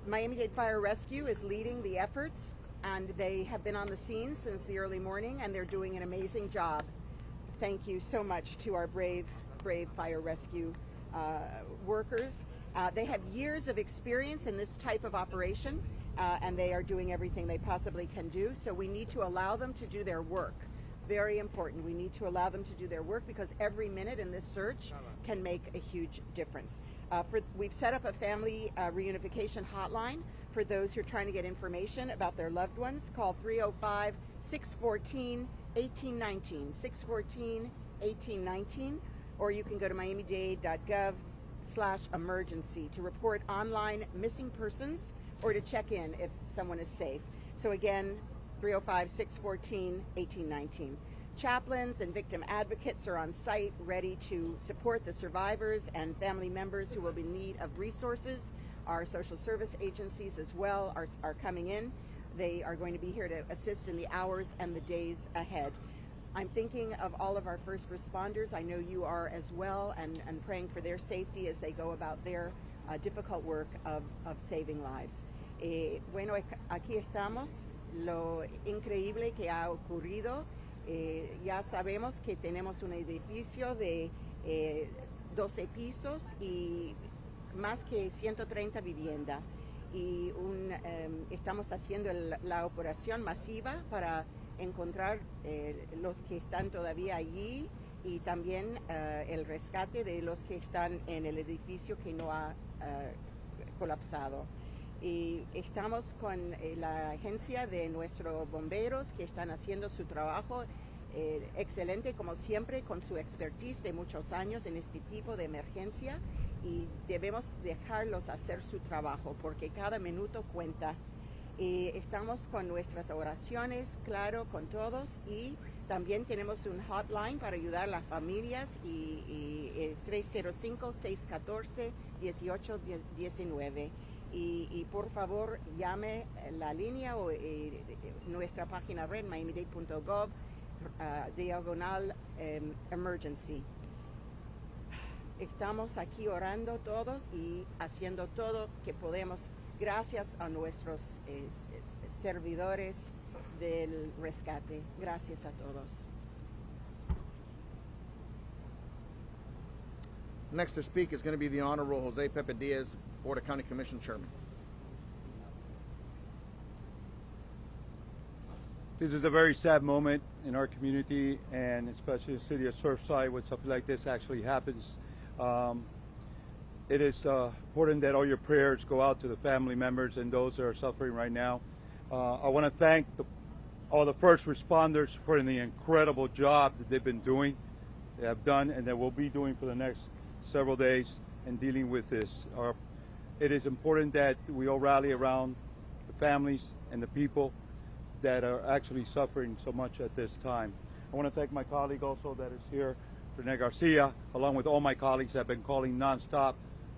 Miami-Dade Fire Rescue is leading the efforts, and they have been on the scene since the early morning, and they're doing an amazing job. Thank you so much to our brave fire rescue workers. They have years of experience in this type of operation, and they are doing everything they possibly can do. So we need to allow them to do their work. Very important. We need to allow them to do their work because every minute in this search can make a huge difference. We've set up a family reunification hotline for those who are trying to get information about their loved ones. Call 305-614-1819, 614-1819, or you can go to miamidade.gov/emergency to report online missing persons or to check in if someone is safe. So again, 305-614-1819. Chaplains and victim advocates are on site ready to support the survivors and family members who will be in need of resources. Our social service agencies as well are coming in. They are going to be here to assist in the hours and the days ahead. I'm thinking of all of our first responders. I know you are as well, and praying for their safety as they go about their difficult work of saving lives. Bueno, aquí estamos. Lo increíble que ha ocurrido. Ya sabemos que tenemos un edificio de 12 pisos y más que 130 viviendas. Y estamos haciendo la operación masiva para encontrar los que están todavía allí y también el rescate de los que están en el edificio que no ha colapsado. Y estamos con la agencia de nuestros bomberos que están haciendo su trabajo excelente, como siempre, con su expertise de muchos años en este tipo de emergencia, y debemos dejarlos hacer su trabajo porque cada minuto cuenta. Y estamos con nuestras oraciones, claro, con todos, y también tenemos un hotline para ayudar a las familias, y 305-614-1819. Y por favor llame la línea o nuestra página web miamidade.gov /emergency. Estamos aquí orando todos y haciendo todo que podemos gracias a nuestros servidores del rescate. Gracias a todos. Next to speak is going to be the Honorable Jose Pepe Diaz, Board of County Commission Chairman. This is a very sad moment in our community, and especially the city of Surfside, when something like this actually happens. It is important that all your prayers go out to the family members and those that are suffering right now. I want to thank all the first responders for the incredible job that they've been doing, they have done, and that will be doing for the next several days in dealing with this. It is important that we all rally around the families and the people that are actually suffering so much at this time. I want to thank my colleague also that is here, Rene Garcia, along with all my colleagues that have been calling nonstop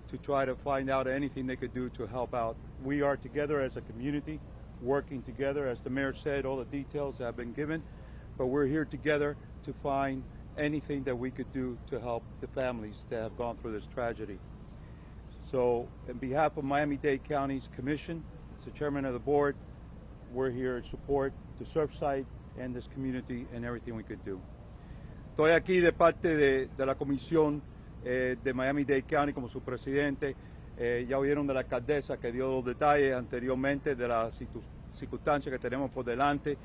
to try to find out anything they could do to help out. We are together as a community, working together. As the mayor said, all the details have been given, but we're here together to find anything that we could do to help the families that have gone through this tragedy. So, on behalf of Miami-Dade County's Commission, as the chairman of the board, we're here to support the Surfside and this community and everything we could do. Estoy aquí de parte de la comisión de Miami-Dade County como su presidente. Ya oyeron de la alcaldesa que dio los detalles anteriormente de las circunstancias que tenemos por delante.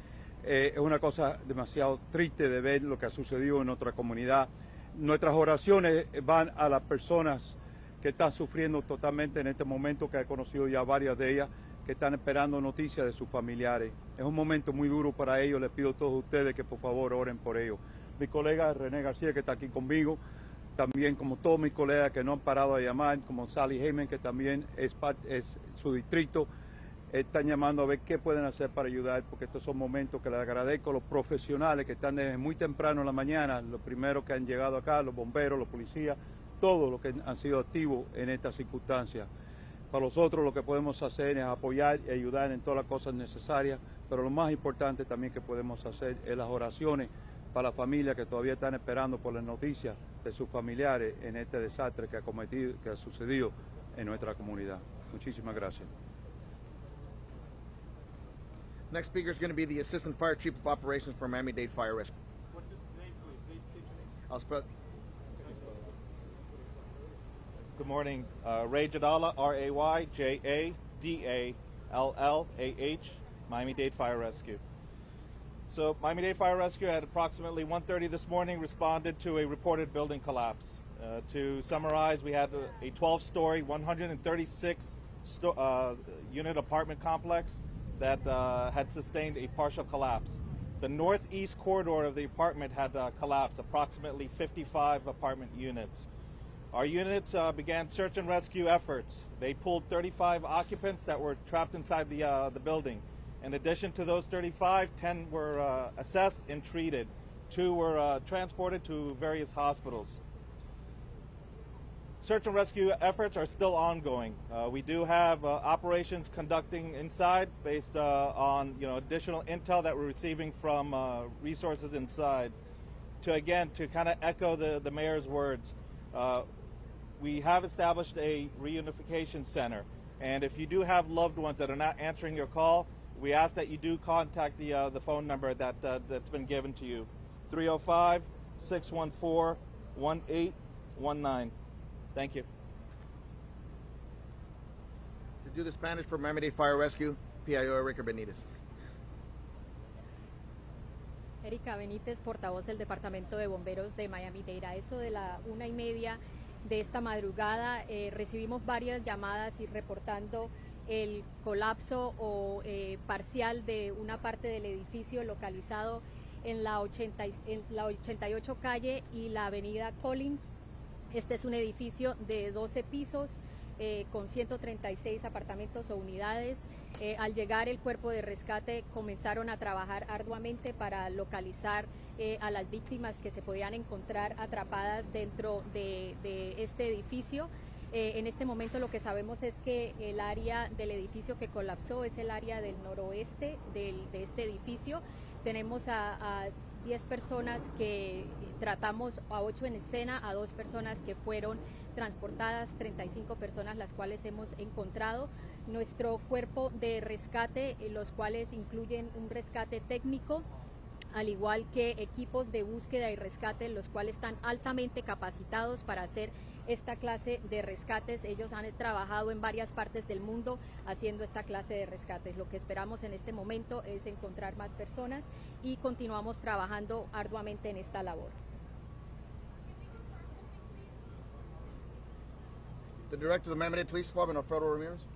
Es una cosa demasiado triste de ver lo que ha sucedido en nuestra comunidad. Nuestras oraciones van a las personas que están sufriendo totalmente en este momento, que he conocido ya varias de ellas, que están esperando noticias de sus familiares. Es un momento muy duro para ellos. Les pido a todos ustedes que por favor oren por ellos. Mi colega René García, que está aquí conmigo, también como todos mis colegas que no han parado de llamar, como Sally Heyman, que también es su distrito, están llamando a ver qué pueden hacer para ayudar, porque estos son momentos que les agradezco a los profesionales que están desde muy temprano en la mañana, los primeros que han llegado acá, los bomberos, los policías, todos los que han sido activos en estas circunstancias. Para nosotros lo que podemos hacer es apoyar y ayudar en todas las cosas necesarias, pero lo más importante también que podemos hacer es las oraciones para las familias que todavía están esperando por las noticias de sus familiares en este desastre que ha sucedido en nuestra comunidad. Muchísimas gracias. Next speaker is going to be the Assistant Fire Chief of Operations for Miami-Dade Fire Rescue. What's his name, please? I'll spell. Good morning. Ray Jadala, R-A-Y-J-A-D-A-L-L-A-H, Miami-Dade Fire Rescue. So Miami-Dade Fire Rescue at approximately 1:30 this morning responded to a reported building collapse. To summarize, we had a 12-story, 136 unit apartment complex that had sustained a partial collapse. The northeast corridor of the apartment had collapsed, approximately 55 apartment units. Our units began search and rescue efforts. They pulled 35 occupants that were trapped inside the building. In addition to those 35, 10 were assessed and treated. 2 were transported to various hospitals. Search and rescue efforts are still ongoing. We do have operations conducting inside based on additional intel that we're receiving from resources inside. To kind of echo the mayor's words, we have established a Reunification Center, and if you do have loved ones that are not answering your call, we ask that you do contact the phone number that's been given to you, 305-614-1819. Thank you. To do the Spanish for Miami-Dade Fire Rescue, PIO Erika Benitez. Erika Benítez, portavoz del Departamento de Bomberos de Miami-Dade. A eso de la 1:30 de esta madrugada recibimos varias llamadas y reportando el colapso o parcial de una parte del edificio localizado en la 88 calle y la avenida Collins. Este es un edificio de 12 pisos con 136 apartamentos o unidades. Al llegar el cuerpo de rescate comenzaron a trabajar arduamente para localizar a las víctimas que se podían encontrar atrapadas dentro de este edificio. En este momento lo que sabemos es que el área del edificio que colapsó es el área del noroeste de este edificio. Tenemos a 10 personas que tratamos, a 8 en escena, a 2 personas que fueron transportadas, 35 personas las cuales hemos encontrado. Nuestro cuerpo de rescate, los cuales incluyen un rescate técnico, al igual que equipos de búsqueda y rescate, los cuales están altamente capacitados para hacer esta clase de rescates. Ellos han trabajado en varias partes del mundo haciendo esta clase de rescates. Lo que esperamos en este momento es encontrar más personas y continuamos trabajando arduamente en esta labor. The Director of the Miami-Dade Police Department, Alfredo Ramirez.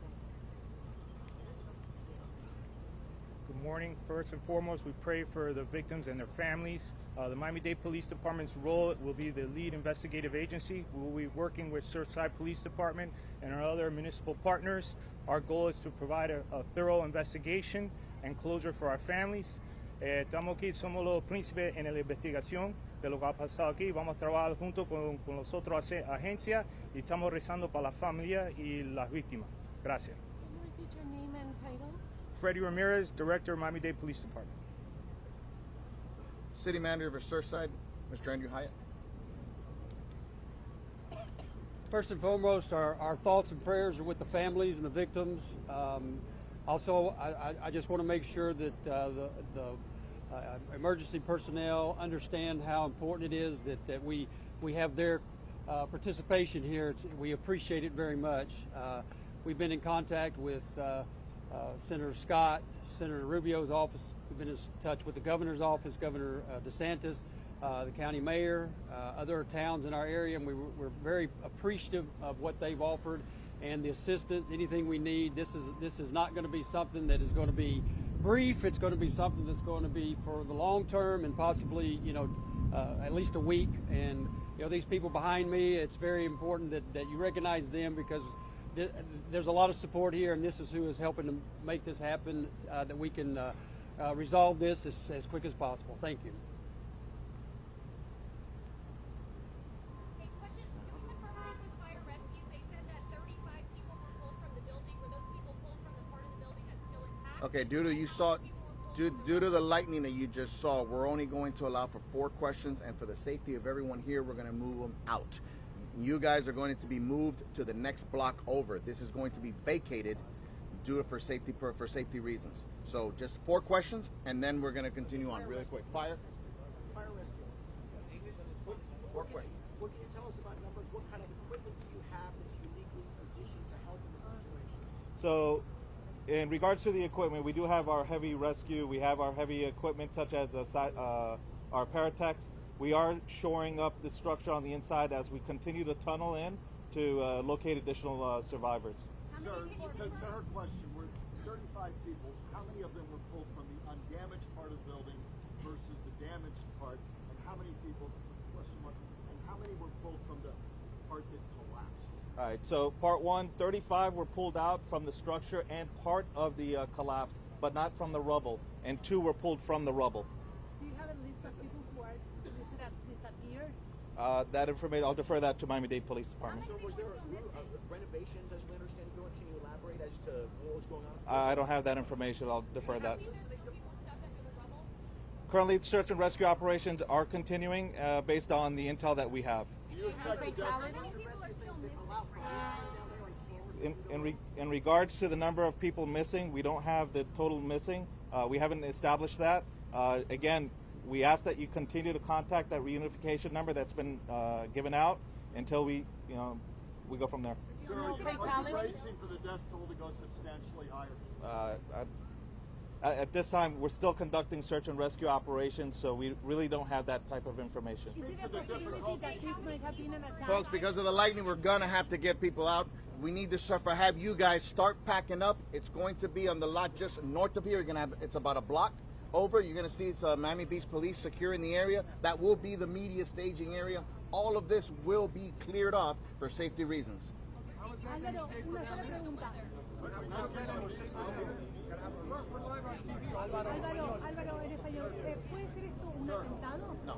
Good morning. First and foremost, we pray for the victims and their families. The Miami-Dade Police Department's role will be the lead investigative agency. We will be working with Surfside Police Department and our other municipal partners. Our goal is to provide a thorough investigation and closure for our families. Estamos aquí, somos los príncipes en la investigación de lo que ha pasado aquí. Vamos a trabajar junto con las otras agencias y estamos rezando para la familia y las víctimas. Gracias. Can you repeat your name and title? Freddie Ramirez, Director of Miami-Dade Police Department. City Manager for Surfside, Mr. Andrew Hyatt. First and foremost, our thoughts and prayers are with the families and the victims. Also, I just want to make sure that the emergency personnel understand how important it is that we have their participation here. We appreciate it very much. We've been in contact with Senator Scott, Senator Rubio's office. We've been in touch with the governor's office, Governor DeSantis, the county mayor, other towns in our area, and we're very appreciative of what they've offered and the assistance, anything we need. This is not going to be something that is going to be brief. It's going to be something that's going to be for the long term and possibly, at least a week. And, these people behind me, it's very important that you recognize them because there's a lot of support here, and this is who is helping to make this happen, that we can resolve this as quick as possible. Thank you. Hey, question. Can we confirm this with fire rescue? They said that 35 people were pulled from the building. Were those people pulled from the part of the building that's still intact? Okay, due to the lightning that you just saw, we're only going to allow for 4 questions, and for the safety of everyone here, we're going to move them out. You guys are going to be moved to the next block over. This is going to be vacated do it for safety reasons. So just 4 questions, and then we're going to continue on really quick. Fire rescue. 4 questions. What can you tell us about numbers? What kind of equipment do you have that's uniquely positioned to help in this situation? So, in regards to the equipment, we do have our heavy rescue. We have our heavy equipment such as our paratechs. We are shoring up the structure on the inside as we continue to tunnel in to locate additional survivors. Sir, to her question, we're 35 people. How many of them were pulled from the undamaged part of the building versus the damaged part? And how many people, question mark, and how many were pulled from the part that collapsed? All right, so part 1, 35 were pulled out from the structure and part of the collapse, but not from the rubble, and 2 were pulled from the rubble. Do you have a list of people who are disappeared? That information, I'll defer that to Miami-Dade Police Department. So was there renovations, as we understand, going? Can you elaborate as to what was going on? I don't have that information. I'll defer that. Currently, search and rescue operations are continuing based on the intel that we have. In regards to the number of people missing, we don't have the total missing. We haven't established that. Again, we ask that you continue to contact that reunification number that's been given out until we go from there. Sir, are you bracing for the death toll to go substantially higher? At this time, we're still conducting search and rescue operations, so we really don't have that type of information. Folks, because of the lightning, we're gonna have to get people out. We need to have you guys start packing up. It's going to be on the lot just north of here. You're gonna have, it's about a block over. You're gonna see it's Miami Beach Police securing the area. That will be the media staging area. All of this will be cleared off for safety reasons. Álvaro, una sola pregunta. Álvaro, en español, ¿puede ser esto un atentado? No.